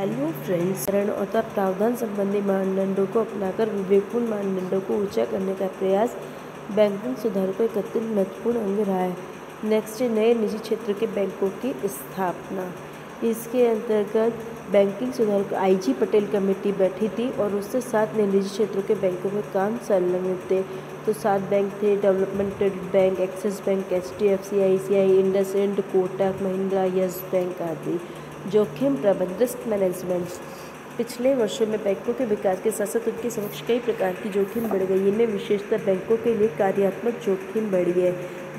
Hello friends, करण और प्रावधान संबंधी मानदंडों को अपनाकर विवेकपूर्ण मानदंडों को ऊंचा करने का प्रयास बैंकिंग सुधार का एक अत्यंत महत्वपूर्ण अंग रहा है। नेक्स्ट, नए निजी क्षेत्र के बैंकों की स्थापना। इसके अंतर्गत बैंकिंग सुधार को IG पटेल कमेटी बैठी थी और उससे 7 नए निजी क्षेत्रों के बैंकों में काम संलग्न थे। तो 7 बैंक थे: development credit bank, axis bank, HDFC, ICICI, IndusInd, Kotak Mahindra, yes bank आदि। जोखिम प्रबंधन, रिस्क मैनेजमेंट। पिछले वर्षों में बैंकों के विकास के साथ साथ उनके समक्ष कई प्रकार की जोखिम बढ़ गई। इनमें विशेषतः बैंकों के लिए कार्यात्मक जोखिम बढ़ी है।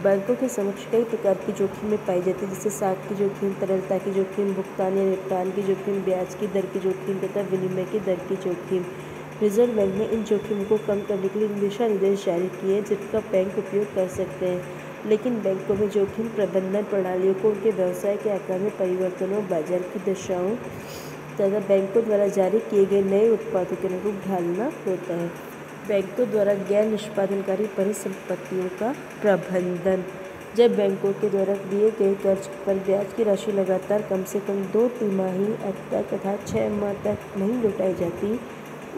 बैंकों के समक्ष कई प्रकार की जोखिमें पाई जाती है, जैसे साख की जोखिम, तरलता की जोखिम, भुगतान या निपटान की जोखिम, ब्याज की दर की जोखिम तथा विनिमय की दर की जोखिम। रिजर्व बैंक ने इन जोखिमों को कम करने के लिए दिशा निर्देश जारी किए जिनका बैंक उपयोग कर सकते हैं। लेकिन बैंकों में जोखिम प्रबंधन प्रणालियों को उनके व्यवसाय के आकार में परिवर्तनों, बाजार की दशाओं तथा बैंकों द्वारा जारी किए गए नए उत्पादों के अनुरूप ढालना होता है। बैंकों द्वारा गैर निष्पादनकारी परिसंपत्तियों का प्रबंधन। जब बैंकों के द्वारा दिए गए कर्ज पर ब्याज की राशि लगातार कम से कम 2 तिमाही तक तथा 6 माह तक नहीं लौटाई जाती,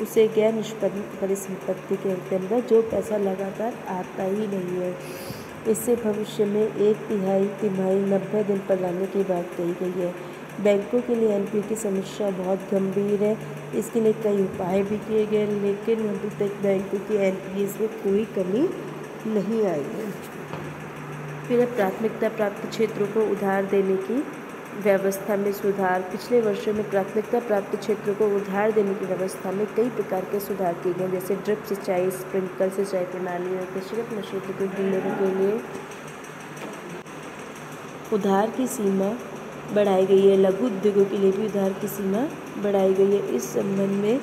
उसे गैर निष्पादन परिसंपत्ति के अंतर्गत जो पैसा लगातार आता ही नहीं है। इससे भविष्य में 1 तिमाही 90 दिन पर लाने की बात कही गई है। बैंकों के लिए NPA की समस्या बहुत गंभीर है। इसके लिए कई उपाय भी किए गए, लेकिन अभी तक बैंकों की NPAs में कोई कमी नहीं आई है। फिर प्राथमिकता प्राप्त क्षेत्रों को उधार देने की व्यवस्था में सुधार। पिछले वर्षों में प्राथमिकता प्राप्त क्षेत्रों को उधार देने की व्यवस्था में कई प्रकार के सुधार किए गए, जैसे ड्रिप सिंचाई, स्प्रिंकलर सिंचाई प्रणालियों, कृषि क्षेत्र के डीलरों के लिए उधार की सीमा बढ़ाई गई है। लघु उद्योगों के लिए भी उधार की सीमा बढ़ाई गई है। इस संबंध में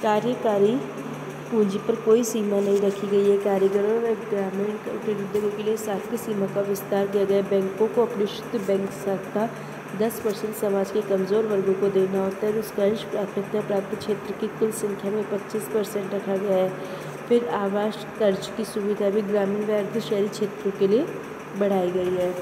कार्यकारी पूंजी पर कोई सीमा नहीं रखी गई है। कारीगरों व ग्रामीण उद्योगों के लिए साख की सीमा का विस्तार किया गया है। बैंकों को अपनी शुद्ध बैंक साख 10% समाज के कमज़ोर वर्गों को देना होता है। उसका अंश प्राथमिकता प्राप्त क्षेत्र की कुल संख्या में 25% रखा गया है। फिर आवास कर्ज की सुविधा भी ग्रामीण व अर्ध शहरी क्षेत्रों के लिए बढ़ाई गई है।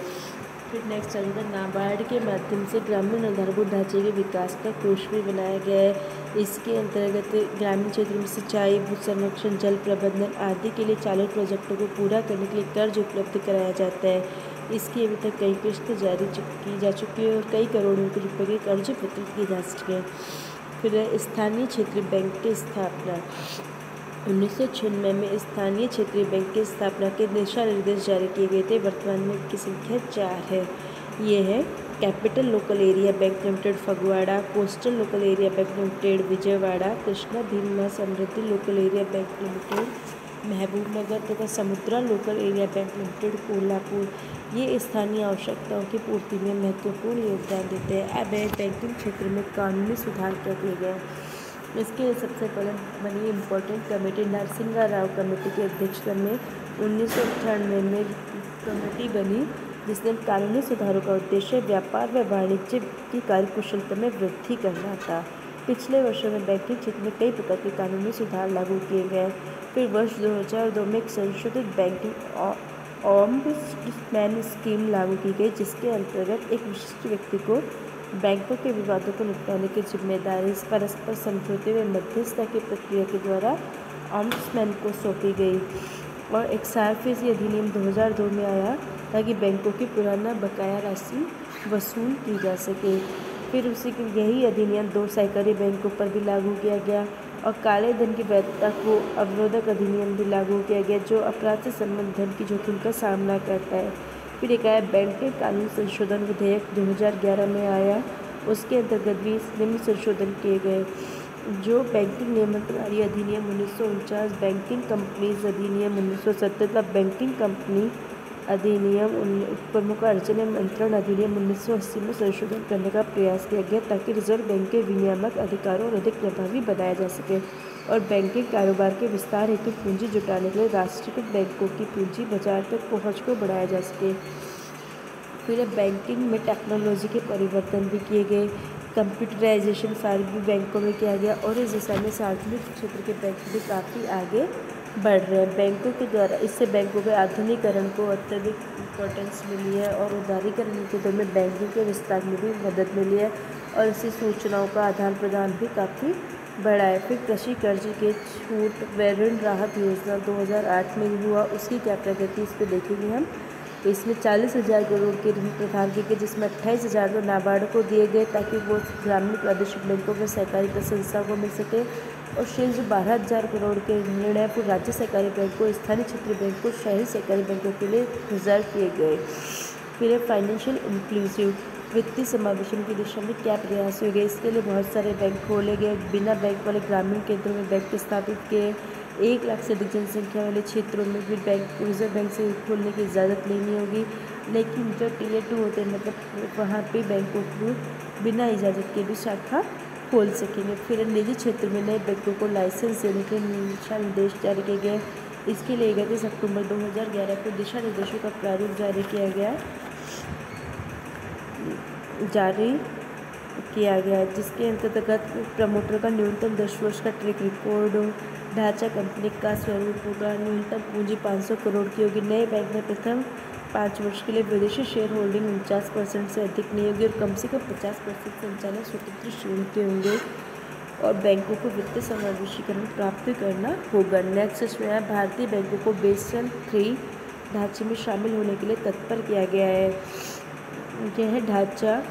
फिर नेक्स्ट अंदर नाबार्ड के माध्यम से ग्रामीण आधारभूत ढांचे के विकास का कोष भी बनाया गया है। इसके अंतर्गत ग्रामीण क्षेत्र में सिंचाई, भू संरक्षण, जल प्रबंधन आदि के लिए चालू प्रोजेक्टों को पूरा करने के लिए कर्ज उपलब्ध कराया जाता है। इसकी अभी तक कई किस्त जारी की जा चुकी है और कई करोड़ों रुपये के कर्ज वितरित किए जा चुके हैं। फिर स्थानीय क्षेत्रीय बैंक की स्थापना। 1996 में स्थानीय क्षेत्रीय बैंक की स्थापना के दिशा निर्देश जारी किए गए थे। वर्तमान में इनकी संख्या 4 है। ये है capital local area bank limited Phagwara, coastal local area bank limited Vijayawada, Krishna Bhima Samriddhi local area bank limited Mahbubnagar तथा Samudra local area bank limited Kolhapur. ये स्थानीय आवश्यकताओं की पूर्ति में महत्वपूर्ण योगदान देते हैं। अब बैंकिंग क्षेत्र में कानूनी सुधार क्या किए गए। इसके लिए सबसे पहले बनी important committee, Narasimha Rao committee की अध्यक्षता में 1998 में कमेटी बनी, जिसने कानूनी सुधारों का उद्देश्य व्यापार व वाणिज्य की कार्यकुशलता में वृद्धि करना था। पिछले वर्षों में बैंकिंग क्षेत्र में कई प्रकार के कानूनी सुधार लागू किए गए। फिर वर्ष 2002 में एक संशोधित बैंकिंग ऑम्बुड्समैन स्कीम लागू की गई, जिसके अंतर्गत एक विशिष्ट व्यक्ति को बैंकों के विवादों को निपटाने की जिम्मेदारी परस्पर समझौते व मध्यस्थता की प्रक्रिया के द्वारा ऑम्बुड्समैन को सौंपी गई। और एक सार्फेसी अधिनियम 2002 में आया ताकि बैंकों की पुराना बकाया राशि वसूल की जा सके। फिर उसी के यही अधिनियम 2 सहकारी बैंकों पर भी लागू किया गया और काले धन की वैधता को अवरोधक अधिनियम भी लागू किया गया, जो अपराध से संबंधित धन की जोखिम का सामना करता है। फिर एक आया बैंकिंग कानून संशोधन विधेयक 2011 में आया। उसके अंतर्गत भी निम्न संशोधन किए गए, जो बैंकिंग नियमन प्रणाली अधिनियम 1949, बैंकिंग कंपनीज अधिनियम 1970 तथा बैंकिंग कंपनी अधिनियम प्रमुख अर्जन नियंत्रण अधिनियम 1980 में संशोधन करने का प्रयास किया गया, ताकि रिजर्व बैंक के विनियामक अधिकारों और अधिक प्रभावी बनाया जा सके और बैंकिंग कारोबार के विस्तार हेतु पूंजी जुटाने के लिए राष्ट्रीयकृत बैंकों की पूंजी बाजार तक पहुंच को बढ़ाया जा सके। फिर बैंकिंग में टेक्नोलॉजी के परिवर्तन भी किए गए। कंप्यूटराइजेशन सारे भी बैंकों में किया गया और इस दिशा में सार्वजनिक क्षेत्र के बैंक भी काफ़ी आगे बढ़ रहे हैं। बैंकों के द्वारा इससे बैंकों के आधुनिकीकरण को अत्यधिक इम्पोर्टेंस मिली है और उदारीकरण के दौर में बैंकिंग के विस्तार में भी मदद मिली है और इससे सूचनाओं का आदान प्रदान भी काफ़ी बढ़ा है। फिर कृषि कर्ज के छूट व ऋण राहत योजना 2008 में हुआ, उसकी क्या प्रगति इस पर देखेंगे हम। इसमें 40,000 करोड़ के ऋण प्रदान किए गए, जिसमें 28,000 तो नाबार्ड को दिए गए ताकि वो ग्रामीण प्रादेशिक बैंकों में सहकारी संस्थाओं को मिल सके, और शेष जो 12,000 करोड़ के ऋण है वो राज्य सहकारी बैंकों, स्थानीय क्षेत्रीय बैंकों, शहरी सहकारी बैंकों के लिए रिजर्व किए गए। फिर फाइनेंशियल इंक्लूसिव वित्तीय समावेशन की दिशा में क्या प्रयास हुए गए। इसके लिए बहुत सारे बैंक खोले गए, बिना बैंक वाले ग्रामीण केंद्रों में बैंक स्थापित किए, 1 लाख से अधिक जनसंख्या वाले क्षेत्रों में भी बैंक रिजर्व बैंक से खोलने की इजाज़त लेनी होगी, लेकिन जो Tier 2 होते हैं मतलब वहाँ पे बैंकों को बिना इजाज़त के भी शाखा खोल सकेंगे। फिर निजी क्षेत्र में नए बैंकों को लाइसेंस देने के दिशा निर्देश जारी किए गए। इसके लिए 31 अक्टूबर 2011 को दिशा निर्देशों का प्रारूप जारी किया गया है, जिसके अंतर्गत प्रमोटर का न्यूनतम 10 वर्ष का ट्रैक रिकॉर्ड, ढांचा कंपनी का स्वरूप होगा, न्यूनतम पूंजी 500 करोड़ की होगी। नए बैंक में प्रथम 5 वर्ष के लिए विदेशी शेयर होल्डिंग 49% से अधिक नहीं होगी और कम से कम 50% संचालन स्वतंत्र श्रेणी के होंगे, और बैंकों को वित्तीय समावेशीकरण प्राप्त करना होगा। नेक्स्ट इसमें है भारतीय बैंकों को बेसल III ढांचे में शामिल होने के लिए तत्पर किया गया है। यह ढांचा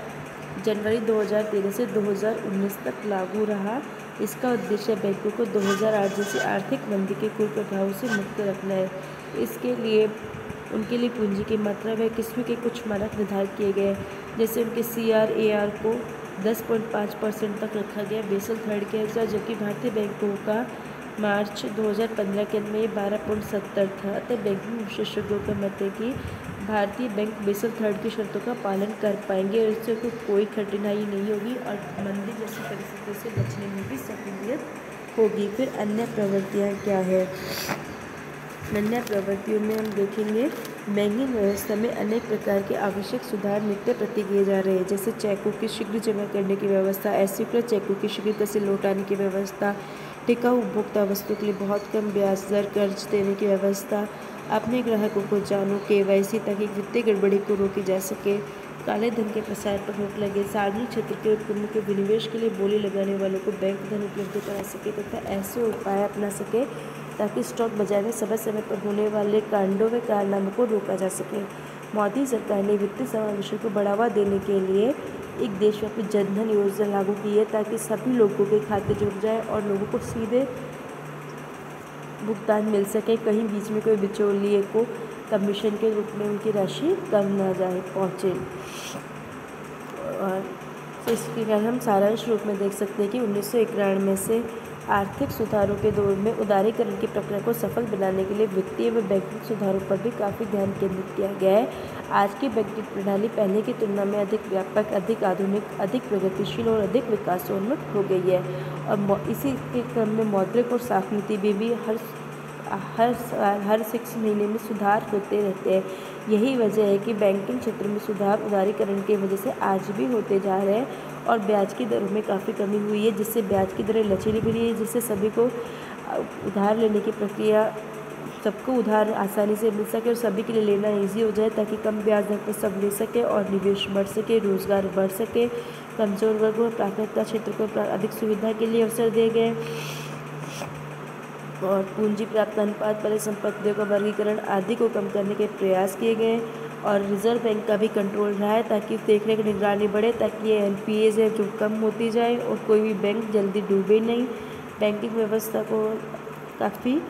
जनवरी 2013 से 2019 तक लागू रहा। इसका उद्देश्य बैंकों को 2008 जैसी आर्थिक मंदी के कुप्रभावों से मुक्त रखना है। इसके लिए उनके लिए पूंजी की मात्रा व किस्म के कुछ मानक निर्धारित किए गए, जैसे उनके CRAR को 10.5% तक रखा गया बेसल III के अनुसार, जबकि भारतीय बैंकों का मार्च 2015 के अंत में ये 12.70 था। अतः बैंकिंग विशेषज्ञों का मत है कि भारतीय बैंक बेसल III की शर्तों का पालन कर पाएंगे और इससे कोई कठिनाई नहीं होगी और मंदी जैसी परिस्थितियों से बचने में भी सहूलियत होगी। फिर अन्य प्रवृत्तियाँ क्या है। अन्य प्रवृत्तियों में हम देखेंगे बैंकिंग व्यवस्था में अनेक प्रकार के आवश्यक सुधार नित्य प्रति किए जा रहे हैं, जैसे चेकों की शीघ्र जमा करने की व्यवस्था, अस्वीकृत चेकों की शीघ्रता से लौटाने की व्यवस्था, टिकाऊ उपभोक्ता वस्तुओं के लिए बहुत कम ब्याज दर कर्ज देने की व्यवस्था, अपने ग्राहकों को जानो KYC ताकि वित्तीय गड़बड़ी को रोकी जा सके, काले धन के प्रसार पर रोक लगे, सार्वजनिक क्षेत्र के उपक्रमों के विनिवेश के लिए बोली लगाने वालों को बैंक धन उपलब्ध करा सके तथा ऐसे उपाय अपना सके ताकि स्टॉक बाजार में समय समय पर होने वाले कांडों व कारनामों को रोका जा सके। मोदी सरकार ने वित्तीय समावेशन को बढ़ावा देने के लिए एक देशव्यापी जनधन योजना लागू की है ताकि सभी लोगों के खाते जुड़ जाए और लोगों को सीधे भुगतान मिल सके, कहीं बीच में कोई बिचौलिए को कमीशन के रूप में उनकी राशि कम ना जाए पहुँचे। और इसके कारण हम सारांश रूप में देख सकते हैं कि 1991 से आर्थिक सुधारों के दौर में उदारीकरण की प्रक्रिया को सफल बनाने के लिए वित्तीय व बैंकिंग सुधारों पर भी काफ़ी ध्यान केंद्रित किया गया है। आज की बैंकिंग प्रणाली पहले की तुलना में अधिक व्यापक, अधिक आधुनिक, अधिक प्रगतिशील और अधिक विकासोन्मुख हो गई है और इसी के क्रम में मौद्रिक और साख नीति में भी हर 6 महीने में सुधार होते रहते हैं। यही वजह है कि बैंकिंग क्षेत्र में सुधार उदारीकरण की वजह से आज भी होते जा रहे हैं और ब्याज की दरों में काफ़ी कमी हुई है, जिससे ब्याज की दरें लचीली भी रही है, जिससे सभी को उधार लेने की प्रक्रिया, सबको उधार आसानी से मिल सके और सभी के लिए लेना ईजी हो जाए ताकि कम ब्याज दर पर सब ले सके और निवेश बढ़ सके, रोजगार बढ़ सके, कमजोर वर्गों और प्राथमिकता क्षेत्र को अधिक सुविधा के लिए अवसर दिए गए और पूंजी प्राप्त अनुपात, परिसंपत्तियों का वर्गीकरण आदि को कम करने के प्रयास किए गए और रिजर्व बैंक का भी कंट्रोल रहा है ताकि देखरेख निगरानी बढ़े, ताकि ये NPAs है जो कम होती जाए और कोई भी बैंक जल्दी डूबे नहीं। बैंकिंग व्यवस्था को काफ़ी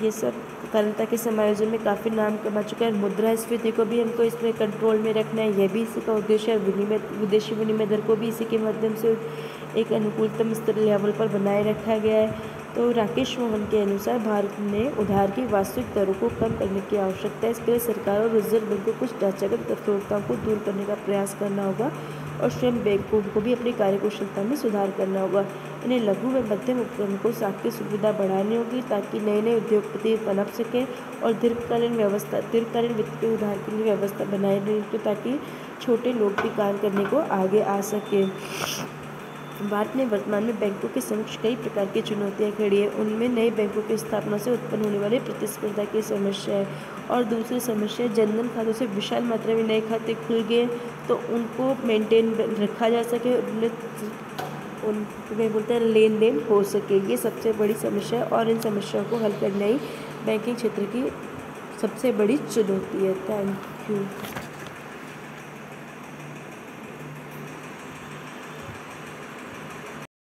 ये सब तरलता के समायोजन में काफ़ी नाम कमा चुका है। मुद्रास्फीति को भी हमको इसमें कंट्रोल में रखना है, यह भी इसी का उद्देश्य है। विदेशी विनिमय दर को भी इसी के माध्यम से एक अनुकूलतम स्तर लेवल पर बनाए रखा गया है। तो राकेश मोहन के अनुसार भारत में उधार की वास्तविक दरों को कम करने की आवश्यकता है। इसके लिए सरकार और रिजर्व बैंक को कुछ ढांचागत कठोरताओं को दूर करने का प्रयास करना होगा और स्वयं बैंकों को भी अपनी कार्यकुशलता में सुधार करना होगा। इन्हें लघु व मध्यम उपक्रम को साख की सुविधा बढ़ानी होगी ताकि नए नए उद्योगपति पनप सकें और दीर्घकालीन वित्तीय उधार के लिए व्यवस्था बनाई रही ताकि छोटे लोग भी कार्य करने को आगे आ सकें। भारत में वर्तमान में बैंकों के समक्ष कई प्रकार की चुनौतियां खड़ी हैं। उनमें नए बैंकों की स्थापना से उत्पन्न होने वाली प्रतिस्पर्धा की समस्या है और दूसरी समस्या जनधन खातों से विशाल मात्रा में नए खाते खुल गए तो उनको मेंटेन रखा जा सके, उनमें बोलते हैं लेन देन हो सके। ये सबसे बड़ी समस्या है और इन समस्याओं को हल करना ही बैंकिंग क्षेत्र की सबसे बड़ी चुनौती है। Thank you.